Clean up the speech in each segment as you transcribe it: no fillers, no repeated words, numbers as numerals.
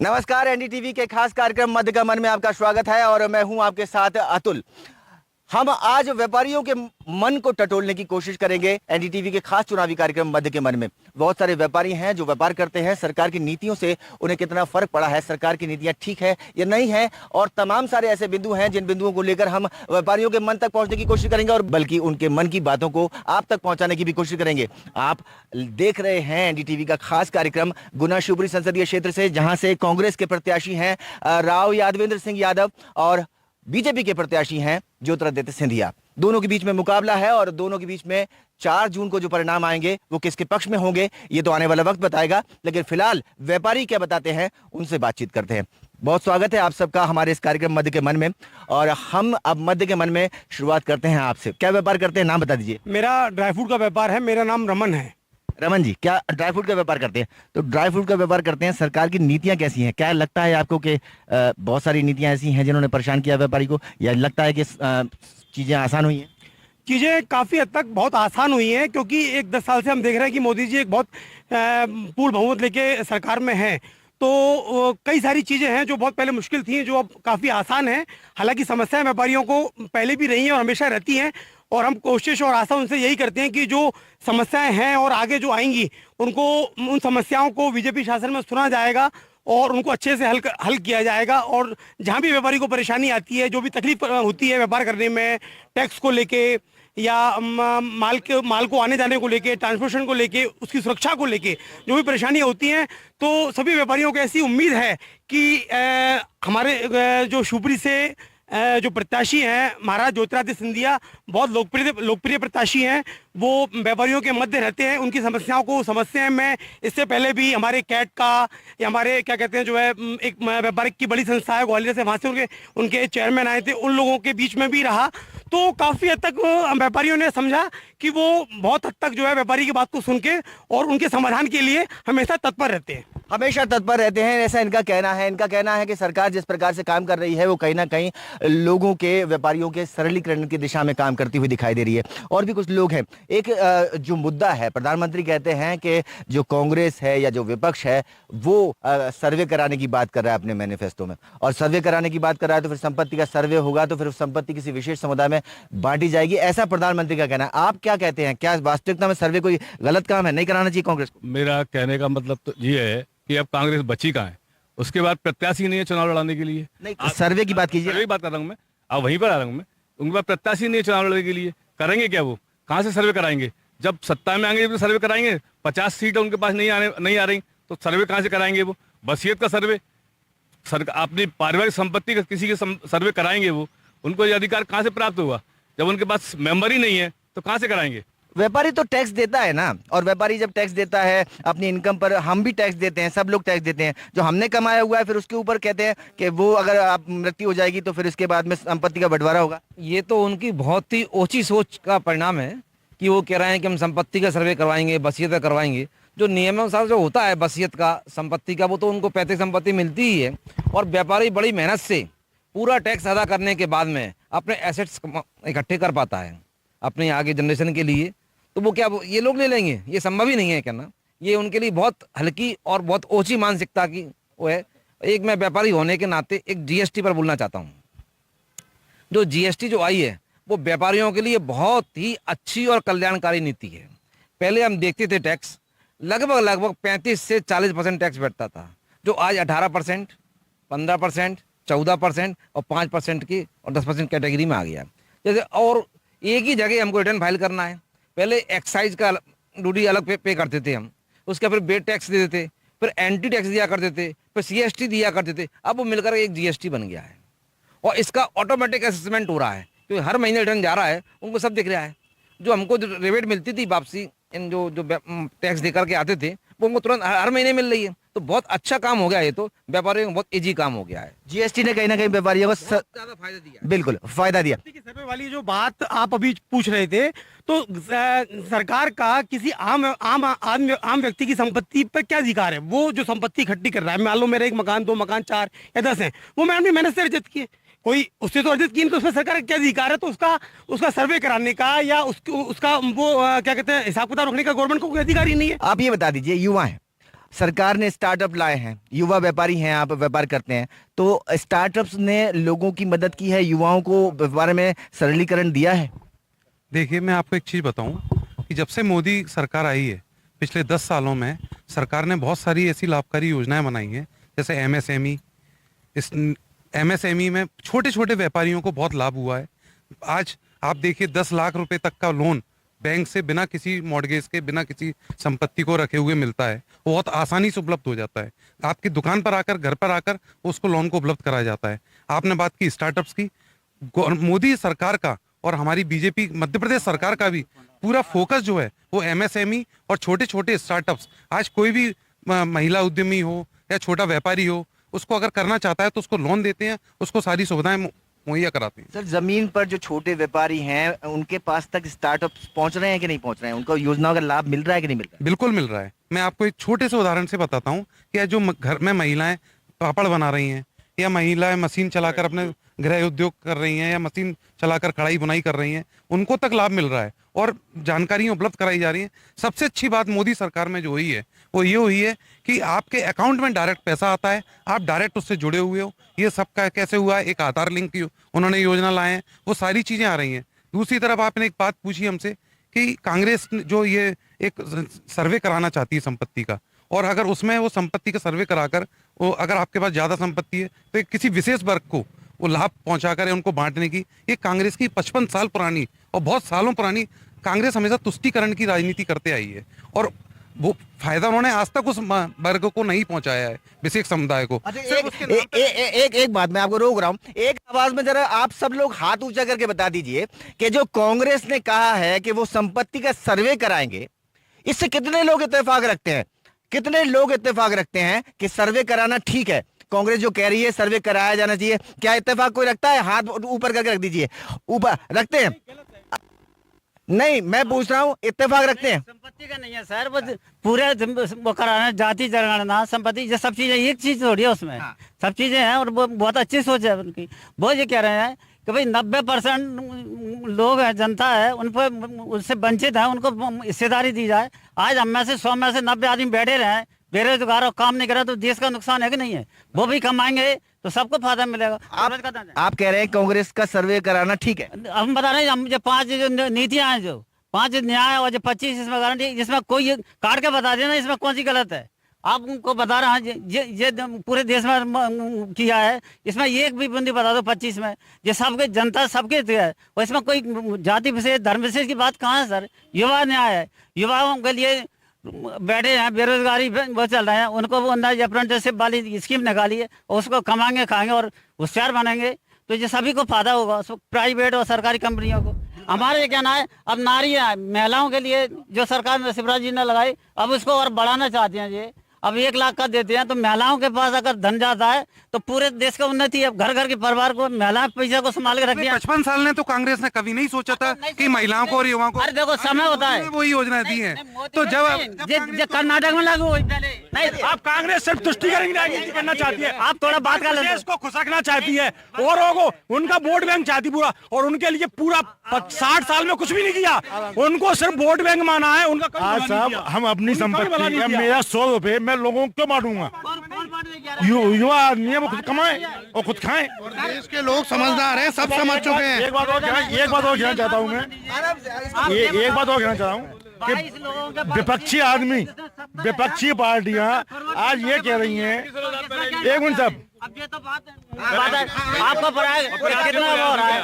नमस्कार, एनडीटीवी के खास कार्यक्रम मध्य का मन में आपका स्वागत है और मैं हूं आपके साथ अतुल। हम आज व्यापारियों के मन को टटोलने की कोशिश करेंगे। एनडीटीवी के खास चुनावी कार्यक्रम मध्य के मन में बहुत सारे व्यापारी हैं जो व्यापार करते हैं। सरकार की नीतियों से उन्हें कितना फर्क पड़ा है, सरकार की नीतियां ठीक है या नहीं है, और तमाम सारे ऐसे बिंदु हैं जिन बिंदुओं को लेकर हम व्यापारियों के मन तक पहुंचने की कोशिश करेंगे और बल्कि उनके मन की बातों को आप तक पहुंचाने की भी कोशिश करेंगे। आप देख रहे हैं एनडीटीवी का खास कार्यक्रम गुना शिवपुरी संसदीय क्षेत्र से, जहां से कांग्रेस के प्रत्याशी हैं राव यादवेंद्र सिंह यादव और बीजेपी के प्रत्याशी हैं ज्योतिरादित्य सिंधिया। दोनों के बीच में मुकाबला है और दोनों के बीच में 4 जून को जो परिणाम आएंगे वो किसके पक्ष में होंगे ये तो आने वाला वक्त बताएगा। लेकिन फिलहाल व्यापारी क्या बताते हैं उनसे बातचीत करते हैं। बहुत स्वागत है आप सबका हमारे इस कार्यक्रम मध्य के मन में, और हम अब मध्य के मन में शुरुआत करते हैं आपसे। क्या व्यापार करते हैं, नाम बता दीजिए। मेरा ड्राई फ्रूट का व्यापार है। मेरा नाम रमन है। रमन जी, क्या ड्राई फ्रूट का व्यापार करते हैं? तो ड्राई फ्रूट का व्यापार करते हैं, सरकार की नीतियां कैसी हैं? क्या लगता है आपको कि बहुत सारी नीतियां ऐसी हैं जिन्होंने परेशान किया व्यापारी को, या लगता है कि चीजें आसान हुई हैं? चीज़ें काफ़ी हद तक बहुत आसान हुई हैं, क्योंकि 10 साल से हम देख रहे हैं कि मोदी जी एक बहुत पूर्ण बहुमत लेके सरकार में हैं। तो कई सारी चीज़ें हैं जो बहुत पहले मुश्किल थी, जो अब काफ़ी आसान हैं। हालांकि समस्याएं व्यापारियों को पहले भी रही हैं और हमेशा रहती हैं, और हम कोशिश और आशा उनसे यही करते हैं कि जो समस्याएं हैं और आगे जो आएंगी उनको, उन समस्याओं को बीजेपी शासन में सुना जाएगा और उनको अच्छे से हल किया जाएगा। और जहाँ भी व्यापारी को परेशानी आती है, जो भी तकलीफ होती है व्यापार करने में, टैक्स को लेके या माल को आने जाने को लेके, ट्रांसपोर्टेशन को लेके, उसकी सुरक्षा को लेके जो भी परेशानियाँ होती हैं, तो सभी व्यापारियों को ऐसी उम्मीद है कि हमारे जो शिवपुरी से जो प्रत्याशी हैं महाराज ज्योतिरादित्य सिंधिया बहुत लोकप्रिय प्रत्याशी हैं। वो व्यापारियों के मध्य रहते हैं, उनकी समस्याओं को समझते हैं। मैं इससे पहले भी हमारे कैट का या हमारे क्या कहते हैं जो है एक व्यापारिक की बड़ी संस्था है ग्वालियर से, वहाँ से उनके चेयरमैन आए थे, उन लोगों के बीच में भी रहा। तो काफ़ी हद तक व्यापारियों ने समझा कि वो बहुत हद तक जो है व्यापारी की बात को सुन के और उनके समाधान के लिए हमेशा तत्पर रहते हैं। हमेशा तत्पर रहते हैं, ऐसा इनका कहना है। इनका कहना है कि सरकार जिस प्रकार से काम कर रही है वो कहीं ना कहीं लोगों के, व्यापारियों के सरलीकरण की दिशा में काम करती हुई दिखाई दे रही है। और भी कुछ लोग हैं। एक जो मुद्दा है, प्रधानमंत्री कहते हैं कि जो कांग्रेस है या जो विपक्ष है वो सर्वे कराने की बात कर रहा है अपने मैनिफेस्टो में, और सर्वे कराने की बात कर रहा है तो फिर संपत्ति का सर्वे होगा तो फिर संपत्ति किसी विशेष समुदाय में बांटी जाएगी, ऐसा प्रधानमंत्री का कहना है। आप क्या कहते हैं, क्या वास्तविकता में सर्वे कोई गलत काम है, नहीं कराना चाहिए कांग्रेस को? मेरा कहने का मतलब तो ये है कि अब कांग्रेस बची कहाँ है, उसके बाद प्रत्याशी नहीं है चुनाव लड़ाने के लिए। नहीं, सर्वे की बात कीजिए। सर्वे की बात कर रहा हूँ मैं, अब वहीं पर आ रहा हूँ मैं। उनके बाद प्रत्याशी नहीं है चुनाव लड़ने के लिए, करेंगे क्या? वो कहाँ से सर्वे कराएंगे? जब सत्ता में आएंगे तो सर्वे कराएंगे। 50 सीट उनके पास नहीं आ रही तो सर्वे कहाँ से कराएंगे? वो वसीयत का सर्वे, अपनी पारिवारिक संपत्ति का किसी के सर्वे कराएंगे? वो उनको ये अधिकार कहाँ से प्राप्त होगा? जब उनके पास मेंबर ही नहीं है तो कहाँ से कराएंगे? व्यापारी तो टैक्स देता है ना, और व्यापारी जब टैक्स देता है अपनी इनकम पर, हम भी टैक्स देते हैं, सब लोग टैक्स देते हैं। जो हमने कमाया हुआ है फिर उसके ऊपर कहते हैं कि वो अगर आप मृत्यु हो जाएगी तो फिर इसके बाद में संपत्ति का बंटवारा होगा। ये तो उनकी बहुत ही ओछी सोच का परिणाम है कि वो कह रहे हैं कि हम संपत्ति का सर्वे करवाएंगे, वसीयत करवाएंगे। जो नियमानुसार जो होता है वसीयत का, संपत्ति का, वो तो उनको पैतृक संपत्ति मिलती ही है। और व्यापारी बड़ी मेहनत से पूरा टैक्स अदा करने के बाद में अपने एसेट्स इकट्ठे कर पाता है अपने आगे जनरेशन के लिए। तो वो क्या ये लोग ले लेंगे? ये संभव ही नहीं है करना। ये उनके लिए बहुत हल्की और बहुत ओछी मानसिकता की वो है। एक मैं व्यापारी होने के नाते एक जीएसटी पर बोलना चाहता हूँ। जो जीएसटी जो आई है वो व्यापारियों के लिए बहुत ही अच्छी और कल्याणकारी नीति है। पहले हम देखते थे टैक्स लगभग 35 से 40% टैक्स बैठता था, जो आज 18%, 15%, 14% और 5% की और 10% कैटेगरी में आ गया। जैसे और एक ही जगह हमको रिटर्न फाइल करना है। पहले एक्साइज का ड्यूटी अलग पे करते थे हम, उसका फिर बेड टैक्स दे देते, फिर एंटी टैक्स दिया करते थे, फिर सीएसटी दिया करते थे। अब वो मिलकर एक जीएसटी बन गया है और इसका ऑटोमेटिक असेसमेंट हो रहा है, क्योंकि हर महीने रिटर्न जा रहा है, उनको सब दिख रहा है। जो हमको जो रिबेट मिलती थी वापसी, इन जो टैक्स दे करके आते थे, वो उनको तुरंत हर महीने मिल रही है। तो बहुत अच्छा काम हो गया, ये तो व्यापारियों को बहुत इजी काम हो गया है। जीएसटी ने कहीं ना कहीं व्यापारियों को ज्यादा फायदा दिया। बिल्कुल फायदा दिया। सर्वे वाली जो बात आप अभी पूछ रहे थे, तो सरकार का किसी आम व्यक्ति की संपत्ति पर क्या अधिकार है? वो जो संपत्ति इकट्ठी कर रहा है, मान लो मेरे 1 मकान, 2 मकान, 4 या 10 है, वो मैंने मेहनत से अर्जित किए, कोई उससे तो अर्जित की, तो उसमें सरकार का क्या अधिकार है? तो उसका सर्वे कराने का या उसका वो क्या कहते हैं हिसाब किताब रखने का गवर्नमेंट को कोई अधिकार ही नहीं है। आप ये बता दीजिए, युवा है, सरकार ने स्टार्टअप लाए हैं, युवा व्यापारी हैं, आप व्यापार करते हैं, तो स्टार्टअप्स ने लोगों की मदद की है, युवाओं को व्यापार में सरलीकरण दिया है? देखिए, मैं आपको एक चीज़ बताऊं कि जब से मोदी सरकार आई है पिछले 10 सालों में सरकार ने बहुत सारी ऐसी लाभकारी योजनाएं बनाई हैं, जैसे एमएसएमई। इस एमएसएमई में छोटे छोटे व्यापारियों को बहुत लाभ हुआ है। आज आप देखिए 10 लाख रुपए तक का लोन बैंक से बिना किसी मॉर्गेज के, बिना किसी संपत्ति को रखे हुए मिलता है। वो बहुत आसानी से उपलब्ध हो जाता है। आपकी दुकान पर आकर, घर पर आकर उसको लोन को उपलब्ध कराया जाता है। आपने बात की स्टार्टअप्स की, मोदी सरकार का और हमारी बीजेपी मध्य प्रदेश सरकार का भी पूरा फोकस जो है वो एमएसएमई और छोटे छोटे स्टार्टअप्स। आज कोई भी महिला उद्यमी हो या छोटा व्यापारी हो, उसको अगर करना चाहता है तो उसको लोन देते हैं, उसको सारी सुविधाएं मुहैया कराते हैं। सर, जमीन पर जो छोटे व्यापारी हैं उनके पास तक स्टार्टअप्स पहुंच रहे हैं कि नहीं पहुंच रहे हैं? उनको योजनाओं का लाभ मिल रहा है कि नहीं मिल रहा है? बिल्कुल मिल रहा है। मैं आपको एक छोटे से उदाहरण से बताता हूँ कि जो घर में महिलाएं पापड़ बना रही हैं, या महिलाएं मशीन चलाकर अपने गृह उद्योग कर रही हैं, या मशीन चलाकर कढ़ाई बुनाई कर रही हैं, उनको तक लाभ मिल रहा है और जानकारियां उपलब्ध कराई जा रही हैं। सबसे अच्छी बात मोदी सरकार में जो हुई है वो ये हुई है कि आपके अकाउंट में डायरेक्ट पैसा आता है, आप डायरेक्ट उससे जुड़े हुए हो। ये सबका कैसे हुआ है? एक आधार लिंक की उन्होंने योजना लाए हैं, वो सारी चीज़ें आ रही हैं। दूसरी तरफ आपने एक बात पूछी हमसे कि कांग्रेस जो ये एक सर्वे कराना चाहती है संपत्ति का, और अगर उसमें वो संपत्ति का सर्वे कराकर वो अगर आपके पास ज़्यादा संपत्ति है तो एक किसी विशेष वर्ग को वो लाभ पहुंचाकर उनको बांटने की, ये कांग्रेस की 55 साल पुरानी और बहुत सालों पुरानी, कांग्रेस हमेशा तुष्टीकरण की राजनीति करते आई है और वो फायदा उन्होंने आज तक उस वर्ग को नहीं पहुंचाया है, विशेष समुदाय को। अच्छा, एक बात मैं आपको रोक रहा हूं, एक आवाज में जरा आप सब लोग हाथ ऊंचा करके बता दीजिए कि जो कांग्रेस ने कहा है कि वो संपत्ति का सर्वे कराएंगे, इससे कितने लोग इत्तेफाक रखते हैं? कितने लोग इत्तेफाक रखते हैं कि सर्वे कराना ठीक है? कांग्रेस जो कह रही है सर्वे कराया जाना चाहिए, क्या इत्तेफाक कोई रखता है? हाथ ऊपर करके रख दीजिए। ऊपर रखते हैं? नहीं, मैं पूछ रहा हूँ, इत्तेफाक रखते हैं? संपत्ति का नहीं है सर, वो पूरे वो कराना, जाति जनगणना, संपत्ति, ये सब चीजें एक चीज थोड़ी है उसमें। सब चीजें हैं और वो बहुत अच्छी सोच है उनकी। वो ये कह रहे हैं कि भाई 90% लोग हैं, जनता है, उन पर उससे वंचित है, उनको हिस्सेदारी दी जाए। आज हम में से 100 में से 90 आदमी बैठे रहे, बेरोजगार और काम नहीं करे तो देश का नुकसान है कि नहीं है? वो भी कमाएंगे तो सबको फायदा मिलेगा। आप कह रहे हैं कांग्रेस का सर्वे कराना ठीक है? हम बता रहे हैं, हम जो 5 जो नीतियां हैं, जो 5 न्याय और जो 25 इसमें गारंटी, इसमें कोई काट के बता देना इसमें कौन सी गलत है। आप उनको बता रहे हैं ये पूरे देश में किया है, इसमें एक भी बंदी बता दो 25 में, ये सबके जनता सबके है, और इसमें कोई जाति विशेष, धर्म विशेष की बात कहाँ है सर? युवा न्याय है, युवाओं के लिए बैठे हैं, बेरोजगारी वो चल रहे हैं, उनको वो अंदर अप्रेंटिसशिप वाली स्कीम निकाली है और उसको कमाएंगे, खाएंगे और होशियार बनेंगे तो ये सभी को फायदा होगा, प्राइवेट और सरकारी कंपनियों को। हमारा ये कहना है, अब नारियां, महिलाओं के लिए जो सरकार शिवराज जी ने लगाई, अब उसको और बढ़ाना चाहते हैं। ये अब 1 लाख का देते हैं तो महिलाओं के पास अगर धन जाता है तो पूरे देश का उन्नति है। घर घर के परिवार को महिलाएं पैसा को संभाल के रखती है। 55 साल ने तो कांग्रेस ने कभी नहीं सोचा था कि महिलाओं को और युवाओं को, अरे देखो समय होता है, वही योजना दी है। तो जब कर्नाटक में लागू हुई नहीं, आप कांग्रेस सिर्फ तुष्टीकरण की राजनीति करना चाहती है, आप थोड़ा बात कर लेते, देश को खुशकना चाहती है और को उनका वोट बैंक चाहती पूरा, और उनके लिए पूरा 60 साल में कुछ भी नहीं किया, उनको सिर्फ वोट बैंक माना है उनका। आज साहब हम अपनी संपत्ति का मेरा 100 रुपए मैं लोगों को क्यों बांटूंगा? युवा आदमी है, वो खुद कमाए और खुद खाएं। देश के लोग समझदार हैं, सब समझ चुके हैं। एक बात और कहना चाहता हूँ मैं, एक बात और कहना चाहता हूँ कि विपक्षी आदमी, विपक्षी पार्टियां आज ये कह रही हैं, एक मिनट साहब, अब ये तो बात है आपको पता है कितना वो हो रहा है।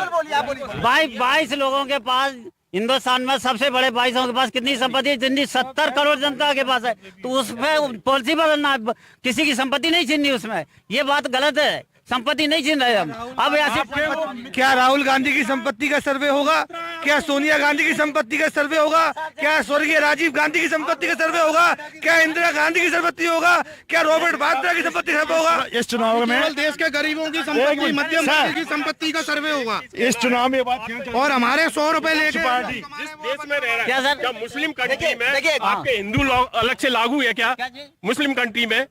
22 लोगों के पास हिंदुस्तान में सबसे बड़े 22 के पास कितनी संपत्ति है? जितनी 70 करोड़ जनता के पास है, तो उसमें पॉलिसी बदलना, किसी की संपत्ति नहीं छीननी, उसमें ये बात गलत है। संपत्ति नहीं छीन रहे हम। अब ऐसे क्या राहुल गांधी की संपत्ति का सर्वे होगा? क्या सोनिया गांधी की संपत्ति का सर्वे होगा? क्या स्वर्गीय राजीव गांधी की संपत्ति का सर्वे होगा? क्या इंदिरा गांधी की संपत्ति होगा? क्या रॉबर्ट वाड्रा की संपत्ति का सर्वे होगा? इस चुनाव में केवल देश के गरीबों की संपत्ति, मध्यम वर्ग की संपत्ति का सर्वे होगा। इस चुनाव में बात और हमारे 100 रुपए लेके पार्टी जिस देश में रह रहा क्या है, सर? क्या मुस्लिम कंट्री में देखिए, आपके हिंदू लॉ अलग से लागू है क्या? मुस्लिम कंट्री में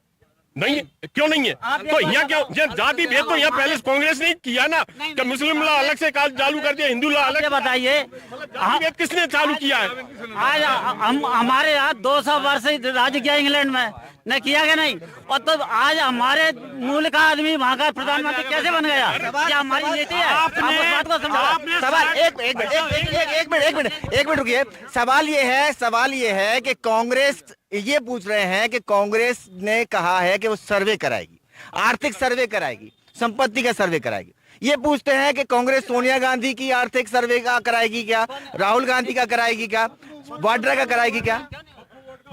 नहीं है, क्यों नहीं है? तो यहाँ क्यों जाति भेद तो यहाँ पहले कांग्रेस ने किया ना, कि मुस्लिम लॉ अलग से चालू कर दिया, हिंदू लॉ अलग। बताइए जाति भेद किसने चालू किया है? आज हम हमारे यहाँ 200 वर्ष से राज्य किया इंग्लैंड में, नहीं किया गया नहीं। और तो आज हमारे मूल का आदमी वहाँ का प्रधानमंत्री कैसे बन गया? क्या हमारी नीति है? आप उस बात को समझो। सवाल एक मिनट रुकिए। सवाल ये है कि कांग्रेस ये पूछ रहे हैं कि कांग्रेस ने कहा है कि वो सर्वे कराएगी, आर्थिक सर्वे कराएगी, संपत्ति का सर्वे कराएगी। ये पूछते हैं कि कांग्रेस सोनिया गांधी की आर्थिक सर्वे का कराएगी क्या, राहुल गांधी का कराएगी क्या, वाड्रा का कराएगी क्या?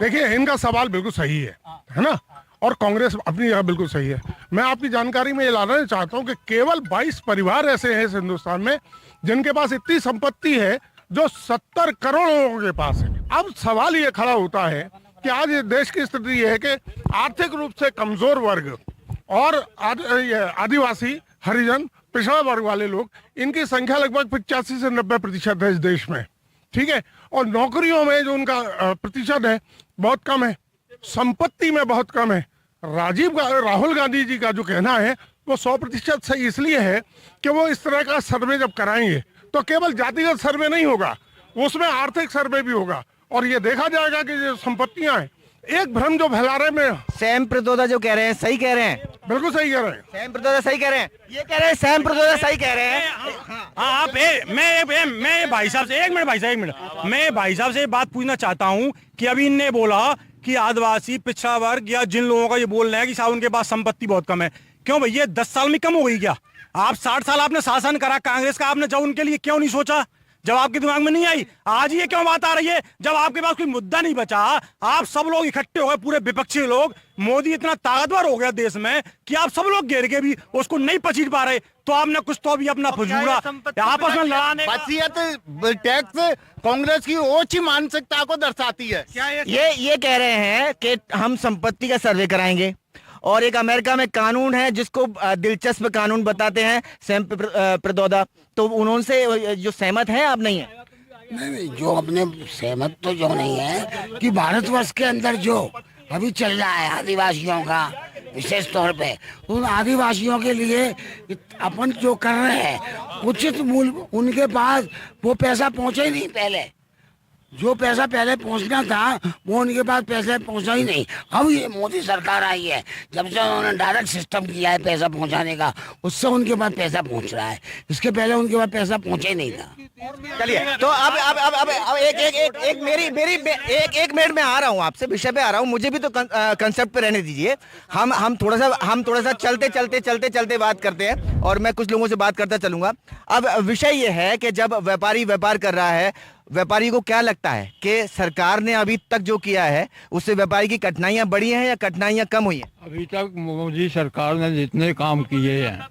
देखिए, इनका सवाल बिल्कुल सही है ना, और कांग्रेस अपनी जगह बिल्कुल सही है। मैं आपकी जानकारी में ये लाना चाहता हूँ कि केवल 22 परिवार ऐसे हैं इस हिंदुस्तान में जिनके पास इतनी संपत्ति है जो 70 करोड़ लोगों के पास है। अब सवाल ये खड़ा होता है कि आज ये देश की स्थिति ये है कि आर्थिक रूप से कमजोर वर्ग और आदिवासी, हरिजन, पिछड़ा वर्ग वाले लोग, इनकी संख्या लगभग 85 से 90% है इस देश में, ठीक है। और नौकरियों में जो उनका प्रतिशत है बहुत कम है, संपत्ति में बहुत कम है। राहुल गांधी जी का जो कहना है वो 100% सही इसलिए है कि वो इस तरह का सर्वे जब कराएंगे तो केवल जातिगत सर्वे नहीं होगा, उसमें आर्थिक सर्वे भी होगा और ये देखा जाएगा कि जो संपत्तियां हैं, एक भ्रम जो फैला रहे में सैम प्रतोदा जो कह रहे हैं सही कह रहे हैं, बिल्कुल सही कह रहे हैं। सैम प्रतोदा सही कह रहे हैं, ये कह रहे हैं सैम प्रतोदा सही कह रहे हैं। आप मैं भाई साहब से एक मिनट मैं भाई साहब से बात पूछना चाहता हूँ कि अभी इनने बोला कि आदिवासी, पिछड़ा वर्ग या जिन लोगों का ये बोल रहे हैं कि साहब उनके पास संपत्ति बहुत कम है, क्यों भैया 10 साल में कम हो गई क्या? आप 60 साल आपने शासन करा कांग्रेस का, आपने जब उनके लिए क्यों नहीं सोचा? जब आपके दिमाग में नहीं आई, आज ये क्यों बात आ रही है? जब आपके पास कोई मुद्दा नहीं बचा, आप सब लोग इकट्ठे हो गए, पूरे विपक्षी लोग, मोदी इतना ताकतवर हो गया देश में कि आप सब लोग घेर के भी उसको नहीं पचीट पा रहे, तो आपने कुछ तो भी अपना फजूरा आपस में लड़ाने। वसीयत टैक्स कांग्रेस की ओछी मानसिकता को दर्शाती है। ये कह रहे हैं कि हम संपत्ति का सर्वे कराएंगे, और एक अमेरिका में कानून है जिसको दिलचस्प कानून बताते हैं सैम प्रतोदा, तो उन्होंने जो सहमत है आप नहीं है? नहीं, जो अपने सहमत तो जो नहीं है कि भारतवर्ष के अंदर जो अभी चल रहा है आदिवासियों का विशेष तौर पे, उन आदिवासियों के लिए अपन जो कर रहे हैं उचित मूल्य, उनके पास वो पैसा पहुंचे ही नहीं। पहले जो पैसा पहले पहुंचना था वो उनके पास पैसा पहुंचा ही नहीं। अब ये मोदी सरकार आई है, जब से उन्होंने डायरेक्ट सिस्टम किया है पैसा पहुंचाने का, उससे उनके पास पैसा पहुंच रहा है। इसके पहले उनके पास पैसा पहुंचा ही नहीं था। चलिए, तो अब एक मिनट में आ रहा हूँ, आपसे विषय पे आ रहा हूँ, मुझे भी तो कंसेप्ट पे रहने दीजिए। हम थोड़ा सा चलते बात करते हैं, और मैं कुछ लोगों से बात करता चलूंगा। अब विषय ये है कि जब व्यापारी व्यापार कर रहा है, व्यापारी को क्या लगता है कि सरकार ने अभी तक जो किया है उससे व्यापारी की कठिनाइयां बढ़ी हैं या कठिनाइयां कम हुई हैं? अभी तक मोदी सरकार ने जितने काम किए हैं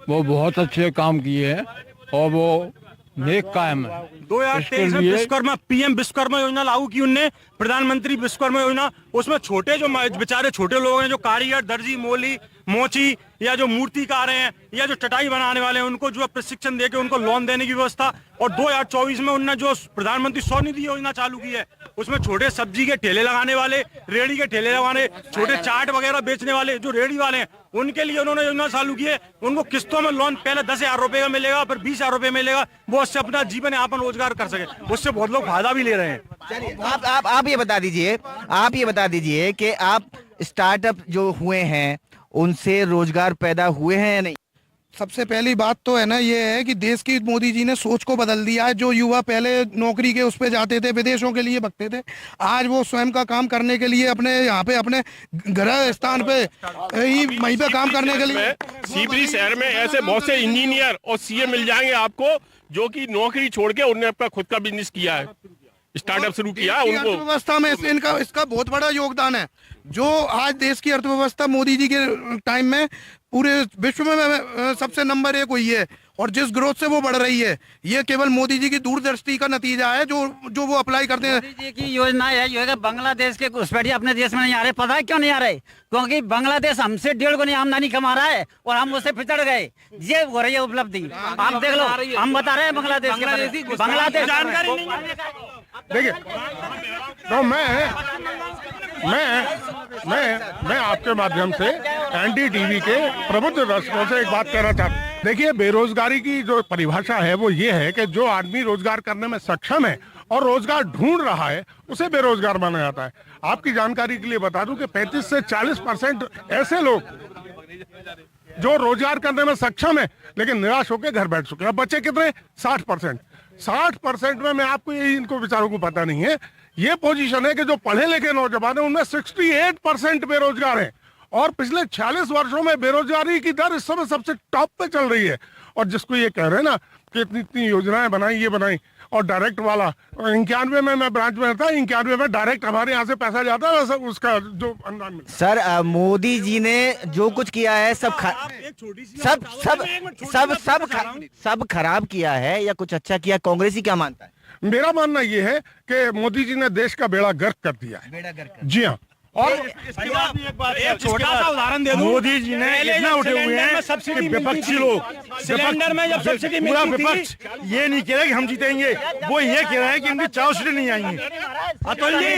वो बहुत अच्छे काम किए हैं और वो नेक कायम है। 2023 में विश्वकर्मा पीएम विश्वकर्मा योजना लागू की उनने, प्रधानमंत्री विश्वकर्मा योजना, उसमें छोटे जो बेचारे छोटे लोग हैं, जो कारीगर, दर्जी, मोली, मोची या जो मूर्तिकार हैं या जो चटाई बनाने वाले हैं, उनको जो प्रशिक्षण देके उनको लोन देने की व्यवस्था। और 2024 में उन्होंने जो प्रधानमंत्री स्वनिधि योजना चालू की है, उसमें छोटे सब्जी के ठेले लगाने वाले, रेहड़ी के ठेले लगाने, छोटे चाट वगैरह बेचने वाले जो रेहड़ी वाले हैं, उनके लिए उन्होंने योजना चालू की है। उनको किस्तों में लोन पहले 10,000 रुपए का मिलेगा, फिर 20,000 रुपए मिलेगा, वो उससे अपना जीवन यापन रोजगार कर सके। उससे बहुत लोग फायदा भी ले रहे हैं। चलिए, आप ये बता दीजिए कि आप स्टार्टअप जो हुए हैं उनसे रोजगार पैदा हुए हैं या नहीं? सबसे पहली बात तो है ना, ये है कि देश की मोदी जी ने सोच को बदल दिया है। जो युवा पहले नौकरी के उस पे जाते थे, विदेशों के लिए भगते थे, आज वो स्वयं का काम करने के लिए अपने यहाँ पे अपने गृह स्थान पे ही वहीं पे काम करने के लिए। शिवपुरी शहर में ऐसे बहुत से इंजीनियर और सीए मिल जाएंगे आपको जो कि नौकरी छोड़ के उन्होंने अपना खुद का बिजनेस किया है, स्टार्टअप शुरू किया है। उनको अर्थव्यवस्था में इसका बहुत बड़ा योगदान है। जो आज देश की अर्थव्यवस्था मोदी जी के टाइम में पूरे विश्व में सबसे नंबर 1 हुई है, और जिस ग्रोथ से वो बढ़ रही है, ये केवल मोदी जी की दूरदृष्टि का नतीजा है जो वो अप्लाई करते हैं। मोदी जी की योजना है जो है बांग्लादेश के घुसपैठिए अपने देश में नहीं आ रहे। पता है क्यों नहीं आ रहे? क्योंकि बांग्लादेश हमसे 1.5 गुनी आमदनी कमा रहा है और हम उससे पिछड़ गए। ये हो रही है उपलब्धि, आप देख लो। हम बता रहे हैं बांग्लादेश जानकारी नहीं। देखिए, तो मैं आपके माध्यम से एनडीटीवी के प्रबुद्ध दर्शकों से एक बात कहना चाहता हूँ। देखिए, बेरोजगारी की जो परिभाषा है वो ये है कि जो आदमी रोजगार करने में सक्षम है और रोजगार ढूंढ रहा है उसे बेरोजगार माना जाता है। आपकी जानकारी के लिए बता दूं कि 35 से 40% ऐसे लोग जो रोजगार करने में सक्षम है लेकिन निराश होकर घर बैठ चुके हैं। बचे कितने? 60%। 60% में मैं आपको ये इनको बेचारों को पता नहीं है, ये पोजीशन है कि जो पढ़े लिखे नौजवान है उनमें 68% बेरोजगार है और पिछले 46 वर्षों में बेरोजगारी की दर इस समय सबसे टॉप पे चल रही है। और जिसको ये कह रहे हैं ना कि इतनी इतनी योजनाएं बनाई, ये बनाई, और डायरेक्ट वाला 91 में मैं ब्रांच में था, 91 में डायरेक्ट हमारे यहाँ से पैसा जाता है, उसका जो अनुदान मिलता। सर, मोदी जी ने जो कुछ किया है सब खराब किया है या कुछ अच्छा किया? कांग्रेसी क्या मानता है? मेरा मानना ये है कि मोदी जी ने देश का बेड़ा गर्क कर दिया है। जी हाँ। और एक छोटा सा उदाहरण दे दूं, मोदी जी ने इतना उठे हुए हैं कि विपक्षी लोग सिलेंडर में जब सब्सिडी मिलती थी, ये नहीं कह रहे कि हम जीतेंगे, वो ये कह रहे हैं कि इनकी 4 सीटें नहीं आएंगी। अतुल जी,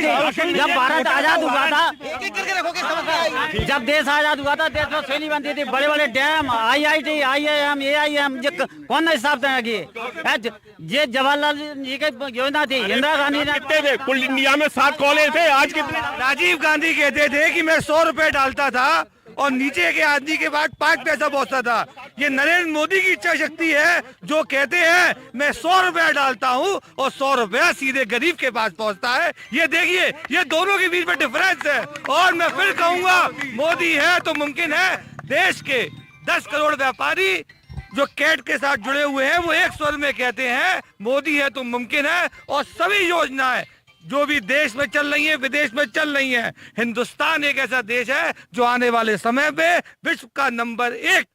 जब भारत आजाद हुआ था, जब देश आजाद हुआ था, देश में श्रेणी बनती थी, बड़े बड़े डैम, IIT, IIM, AIM, कौन ने हिसाब किए? ये जवाहरलाल जी की योजना थी, इंदिरा गांधी ने। थे कुल इंडिया में 7 कॉलेज थे, आज कितने? राजीव गांधी कहते थे कि मैं 100 रुपए डालता था और नीचे के आदमी के बाद 5 पैसा पहुंचता था। ये नरेंद्र मोदी की इच्छा शक्ति है जो कहते हैं मैं 100 रुपया डालता हूं और 100 रुपया सीधे गरीब के पास पहुंचता है। ये देखिए, ये दोनों के बीच में डिफरेंस है। और मैं फिर कहूंगा, मोदी है तो मुमकिन है। देश के 10 करोड़ व्यापारी जो कैट के साथ जुड़े हुए हैं वो एक स्वर में कहते हैं मोदी है तो मुमकिन है। और सभी योजनाएं जो भी देश में चल रही है, विदेश में चल रही है, हिंदुस्तान एक ऐसा देश है जो आने वाले समय में विश्व का नंबर 1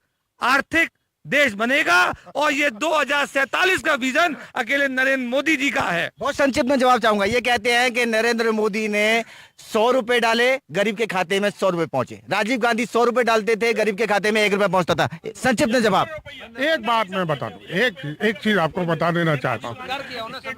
आर्थिक देश बनेगा। और ये 2047 का विजन अकेले नरेंद्र मोदी जी का है। बहुत संक्षिप्त में जवाब चाहूंगा। ये कहते हैं कि नरेंद्र मोदी ने 100 रुपए डाले, गरीब के खाते में 100 रुपए पहुंचे। राजीव गांधी 100 रुपए डालते थे, गरीब के खाते में 1 रुपया पहुंचता था। संक्षिप्त में जवाब। एक बात मैं बता दूं, एक चीज आपको बता देना चाहता हूं।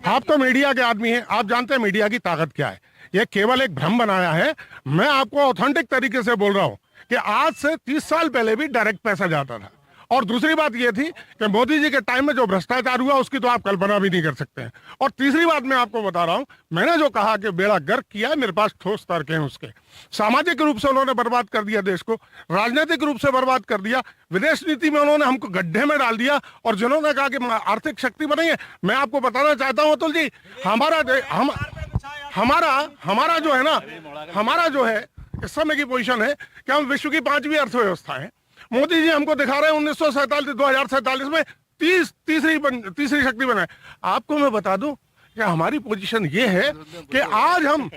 आप तो मीडिया के आदमी हैं, आप जानते हैं मीडिया की ताकत क्या है। ये केवल एक भ्रम बनाया है। मैं आपको ऑथेंटिक तरीके से बोल रहा हूं कि आज से 30 साल पहले भी डायरेक्ट पैसा जाता था। और दूसरी बात ये थी कि मोदी जी के टाइम में जो भ्रष्टाचार हुआ उसकी तो आप कल्पना भी नहीं कर सकते हैं। और तीसरी बात मैं आपको बता रहा हूं, मैंने जो कहा कि बेड़ा गर्क किया है, मेरे पास ठोस तर्क हैं उसके। सामाजिक रूप से उन्होंने बर्बाद कर दिया देश को, राजनीतिक रूप से बर्बाद कर दिया, विदेश नीति में उन्होंने हमको गड्ढे में डाल दिया। और जिन्होंने कहा कि आर्थिक शक्ति बनाई है, मैं आपको बताना चाहता हूं अतुल जी, हमारा जो है ना, हमारा जो है इस समय की पोजीशन है कि हम विश्व की 5वीं अर्थव्यवस्था है। मोदी जी हमको दिखा रहे हैं 2047 में तीसरी शक्ति बनाए। आपको मैं बता दूं कि हमारी पोजीशन ये है कि आज हम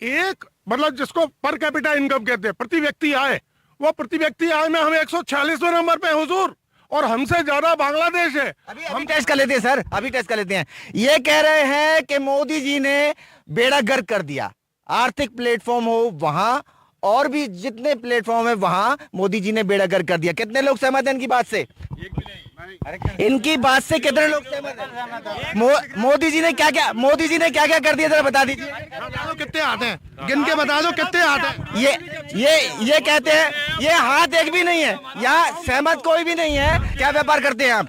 एक मतलब जिसको पर कैपिटा इनकम कहते हैं, प्रति व्यक्ति आय, वो प्रति व्यक्ति आय में हम 146वें नंबर पे हैं हुजूर, और हमसे ज्यादा बांग्लादेश है। हम टेस्ट कर लेते हैं सर, अभी टेस्ट कर लेते हैं। ये कह रहे हैं कि मोदी जी ने बेड़ा गर्क कर दिया। आर्थिक प्लेटफॉर्म हो वहां और भी जितने प्लेटफॉर्म है वहां मोदी जी ने बेड़ा गर्क कर दिया। कितने लोग सहमत हैं इनकी बात से? इनकी बात से कितने लोग सहमत हैं? मोदी जी ने क्या क्या कर दिया, जरा बता दीजिए। कितने हाथ हैं, गिन के बता दो कितने हाथ हैं। ये कहते हैं ये हाथ एक भी नहीं है, यहाँ सहमत कोई भी नहीं है। क्या व्यापार करते हैं आप?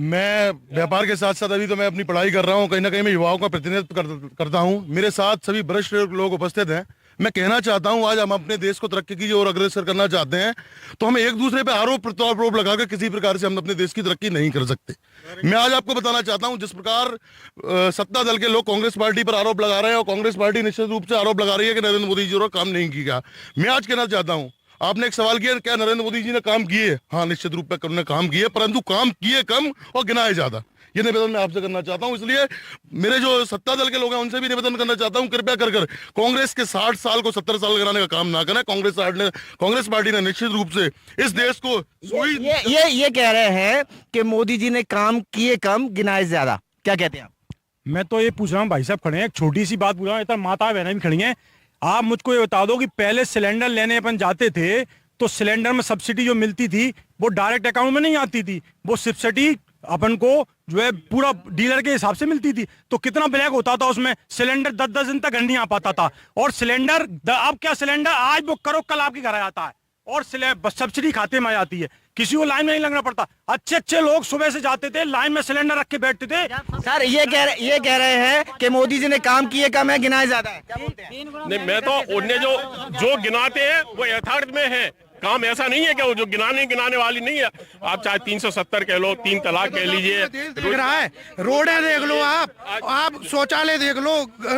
मैं व्यापार के साथ साथ अभी तो मैं अपनी पढ़ाई कर रहा हूँ, कहीं ना कहीं मैं युवाओं का प्रतिनिधित्व करता हूँ। मेरे साथ सभी वरिष्ठ लोग उपस्थित हैं। मैं कहना चाहता हूं, आज हम अपने देश को तरक्की की ओर अग्रसर करना चाहते हैं तो हम एक दूसरे पे आरोप प्रत्यारोप लगाकर किसी प्रकार से हम अपने देश की तरक्की नहीं कर सकते। मैं आज आपको बताना चाहता हूं, जिस प्रकार सत्ता दल के लोग कांग्रेस पार्टी पर आरोप लगा रहे हैं और कांग्रेस पार्टी निश्चित रूप से आरोप लगा रही है कि नरेंद्र मोदी जी काम नहीं किया। मैं आज कहना चाहता हूं, आपने एक सवाल किया क्या नरेंद्र मोदी जी ने काम किए? हाँ, निश्चित रूप से उन्होंने काम किए, परंतु काम किए कम और गिनाए ज्यादा। ये निवेदन मैं आपसे करना चाहता हूं। इसलिए मेरे जो सत्ता दल के लोग हैं उनसे भी निवेदन करना चाहता हूं, कृपया कर कांग्रेस के 60 साल को 70 साल कराने का काम ना करें। कांग्रेस पार्टी ने निश्चित रूप से इस देश को ये कह रहे हैं कि मोदी जी ने काम किए कम, गिनाए ज्यादा। क्या कहते हैं आप? मैं तो ये पूछ रहा हूँ, भाई साहब खड़े हैं, एक छोटी सी बात पूछ रहा हूँ, इतना माता बहनें भी खड़ी हैं। आप मुझको ये बता दो कि पहले सिलेंडर लेने अपन जाते थे तो सिलेंडर में सब्सिडी जो मिलती थी वो डायरेक्ट अकाउंट में नहीं आती थी, वो सब्सिडी अपन को जो है पूरा डीलर के हिसाब से मिलती थी, तो कितना ब्लैक होता था उसमें। सिलेंडर 10-10 दिन तक घर नहीं आ पाता था, और सिलेंडर अब क्या, सिलेंडर आज बुक करो कल आपके घर आ जाता है, और सब्सिडी खाते में आ जाती है, किसी को लाइन में नहीं लगना पड़ता। अच्छे लोग सुबह से जाते थे लाइन में, सिलेंडर रख के बैठते थे। सर ये कह रहे हैं कि मोदी जी ने काम किए कम है, गिनाए ज्यादा है, क्या बोलते हैं? नहीं, मैं तो उन्हें जो गिनाते हैं वो यथार्थ में है, काम ऐसा नहीं है कि वो जो गिनाने वाली नहीं है। आप चाहे 370 कह लो, 3 तलाक कह लीजिए, दिख रहा है, रोडें देख लो, आप शौचालय देख लो,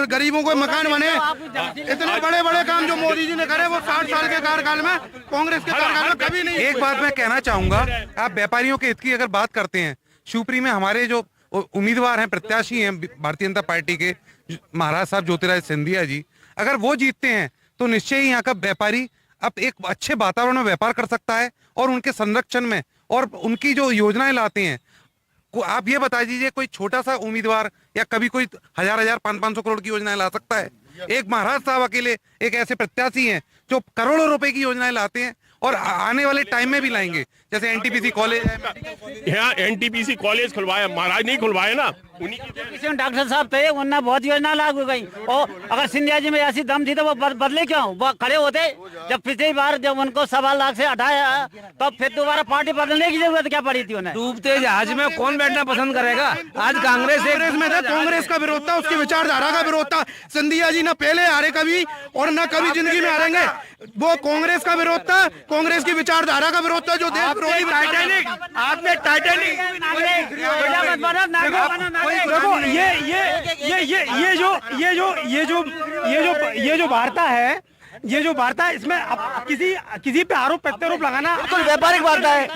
गरीबों को मकान बने, इतने बड़े बड़े काम जो मोदी जी ने करे वो 60 साल के कार्यकाल में, कांग्रेस के कार्यकाल में कभी नहीं। एक बात मैं कहना चाहूंगा, आप व्यापारियों के हित की अगर बात करते हैं, शिवपुरी में हमारे जो उम्मीदवार हैं, प्रत्याशी हैं भारतीय जनता पार्टी के, महाराज साहब ज्योतिरादित्य सिंधिया जी, अगर वो जीतते हैं तो निश्चय ही यहाँ का व्यापारी अब एक अच्छे वातावरण में व्यापार कर सकता है, और उनके संरक्षण में और उनकी जो योजनाएं लाते हैं। आप ये बता दीजिए, कोई छोटा सा उम्मीदवार या कभी कोई 1000 500 करोड़ की योजनाएं ला सकता है? एक महाराज साहब अकेले एक ऐसे प्रत्याशी हैं जो करोड़ों रुपए की योजनाएं लाते हैं, और आने वाले टाइम में भी लाएंगे। जैसे एनटीपीसी कॉलेज है, यहाँ एनटीपीसी कॉलेज खुलवाया, महाराज नहीं खुलवाए ना, उन्हीं की डॉक्टर साहब थे, उन्हें बहुत योजना लागू गई, और अगर सिंधिया जी में ऐसी दम थी तो वो बदले क्यों, वो खड़े होते। जब पिछली बार जब उनको 1.25 लाख से हटाया, तो फिर दोबारा पार्टी बदलने की जरूरत क्या पड़ी थी उन्हें? डूबते जहाज में कौन बैठना पसंद करेगा? आज कांग्रेस में था, कांग्रेस का विरोध था, उसकी विचारधारा का विरोध था। सिंधिया जी न पहले हारे कभी और न कभी जिंदगी में हारेंगे, वो कांग्रेस का विरोध था, कांग्रेस की विचारधारा का विरोध था, जो देश विरोधी। आपने टाइटैनिक देखो, ये जो वार्ता है, इसमें अब किसी पे आरोप प्रत्यारोप लगाना बिल्कुल व्यापारिक वार्ता है,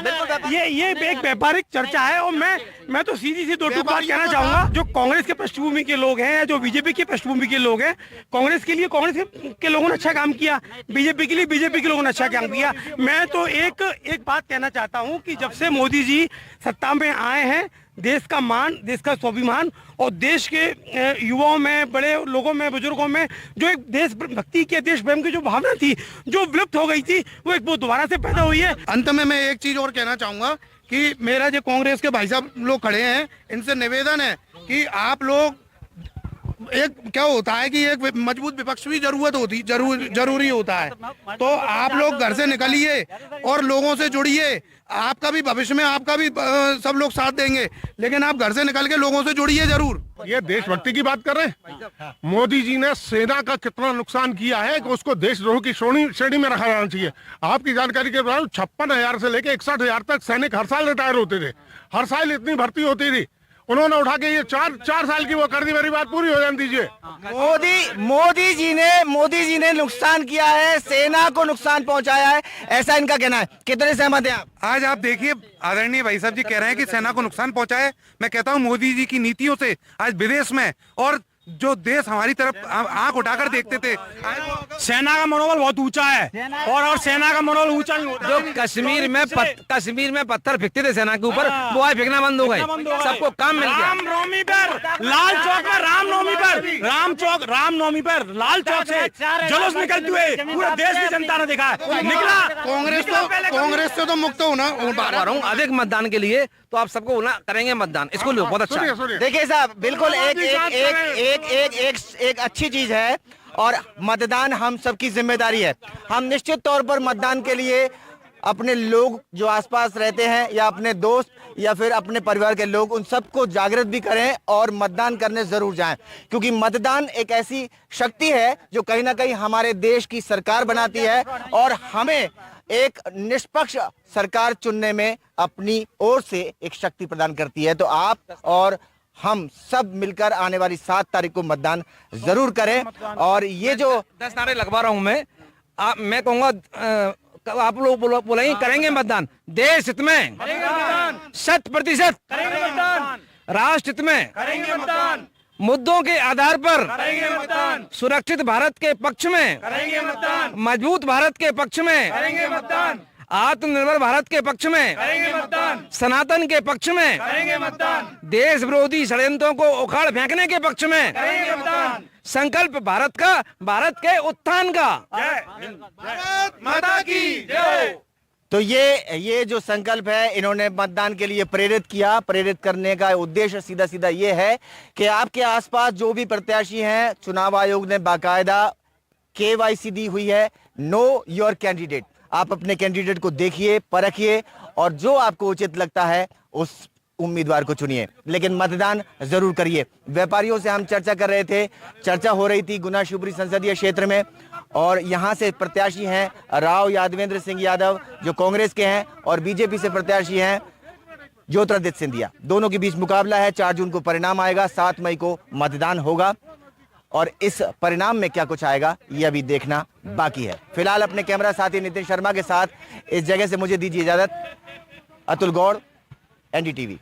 ये एक व्यापारिक चर्चा है। और मैं तो सीधी सी 2 बात कहना चाहूंगा, जो कांग्रेस के पृष्ठभूमि के लोग हैं, जो बीजेपी की पृष्ठभूमि के लोग हैं, कांग्रेस के लिए कांग्रेस के लोगों ने अच्छा काम किया, बीजेपी के लिए बीजेपी के लोगों ने अच्छा काम किया। मैं तो एक बात कहना चाहता हूं कि जब से मोदी जी सत्ता में आए हैं, देश का मान, देश का स्वाभिमान, और देश के युवाओं में, बड़े लोगों में, बुजुर्गों में जो एक देशभक्ति के, देश प्रेम की जो भावना थी, जो विलुप्त हो गई थी, वो दोबारा से पैदा हुई है। अंत में मैं एक चीज और कहना चाहूंगा कि मेरा जो कांग्रेस के भाई साहब लोग खड़े हैं, इनसे निवेदन है कि आप लोग, एक क्या होता है कि एक मजबूत विपक्ष भी जरूरी होता है, तो आप लोग घर से निकलिए और लोगों से जुड़िए। आपका भी भविष्य में आपका भी सब लोग साथ देंगे, लेकिन आप घर से निकल के लोगों से जुड़िए जरूर। ये देशभक्ति की बात कर रहे हैं। मोदी जी ने सेना का कितना नुकसान किया है कि उसको देशद्रोह की श्रेणी में रखा जाना चाहिए। आपकी जानकारी के दौरान 56,000 से लेकर 61,000 तक सैनिक हर साल रिटायर होते थे, हर साल इतनी भर्ती होती थी। उन्होंने उठा के ये 4 साल की वो कर दी, मेरी बात पूरी हो जाने दीजिए। मोदी जी ने नुकसान किया है, सेना को नुकसान पहुंचाया है, ऐसा इनका कहना है। कितने सहमत हैं आप? आज आप देखिए, आदरणीय भाई साहब जी कह रहे हैं कि सेना को नुकसान पहुंचा है। मैं कहता हूं मोदी जी की नीतियों से आज विदेश में और जो देश हमारी तरफ आंख उठाकर देखते थे, सेना का मनोबल बहुत ऊंचा है, और सेना का मनोबल ऊंचा नहीं होता। जो कश्मीर में पत्थर फेंकते थे सेना के ऊपर, वो आज फेंकना बंद हो गए, सबको काम मिल गया। रामनवमी पर लाल चौक में, रामनवमी पर लाल चौक से जुलूस निकलते हुए पूरे देश की जनता ने देखा, निकला। कांग्रेस से तो मुक्त होना अधिक मतदान के लिए तो आप सबको करेंगे मतदान, इसको लो, बहुत अच्छा। देखिए साहब, बिल्कुल एक अच्छी चीज है, और मतदान हम सबकी जिम्मेदारी है। हम निश्चित तौर पर मतदान के लिए अपने लोग जो आसपास रहते हैं, या अपने दोस्त, या फिर अपने परिवार के लोग, उन सबको जागृत भी करें और मतदान करने जरूर जाएं, क्योंकि मतदान एक ऐसी शक्ति है जो कहीं ना कहीं हमारे देश की सरकार बनाती है, और हमें एक निष्पक्ष सरकार चुनने में अपनी ओर से एक शक्ति प्रदान करती है। तो आप और हम सब मिलकर आने वाली 7 तारीख को मतदान जरूर करें। और ये जो 10 नारे लगवा रहा हूं मैं कहूंगा, आप लोग बोलेंगे करेंगे मतदान, देश हित में 100%, राष्ट्र हित में करेंगे मतदान, मुद्दों के आधार पर करेंगे मतदान, सुरक्षित भारत के पक्ष में करेंगे मतदान, मजबूत भारत के पक्ष में करेंगे मतदान, आत्मनिर्भर भारत के पक्ष में करेंगे मतदान, सनातन के पक्ष में करेंगे मतदान, देश विरोधी षड्यंत्रों को उखाड़ फेंकने के पक्ष में करेंगे मतदान, संकल्प भारत का, भारत के उत्थान का। जय माता की जय। तो ये जो संकल्प है, इन्होंने मतदान के लिए प्रेरित किया। प्रेरित करने का उद्देश्य सीधा सीधा ये है कि आपके आसपास जो भी प्रत्याशी हैं, चुनाव आयोग ने बाकायदा KYC दी हुई है, नो योर कैंडिडेट। आप अपने कैंडिडेट को देखिए, परखिए और जो आपको उचित लगता है उस उम्मीदवार को चुनिए, लेकिन मतदान जरूर करिए। व्यापारियों से हम चर्चा कर रहे थे, चर्चा हो रही थी गुना शिवपुरी संसदीय क्षेत्र में, और यहां से प्रत्याशी हैं राव यादवेंद्र सिंह यादव जो कांग्रेस के हैं, और बीजेपी से प्रत्याशी हैं ज्योतिरादित्य सिंधिया। दोनों के बीच मुकाबला है। 4 जून को परिणाम आएगा, 7 मई को मतदान होगा, और इस परिणाम में क्या कुछ आएगा ये अभी देखना बाकी है। फिलहाल अपने कैमरा साथी नितिन शर्मा के साथ इस जगह से मुझे दीजिए इजाजत। अतुल गौड़, NDTV।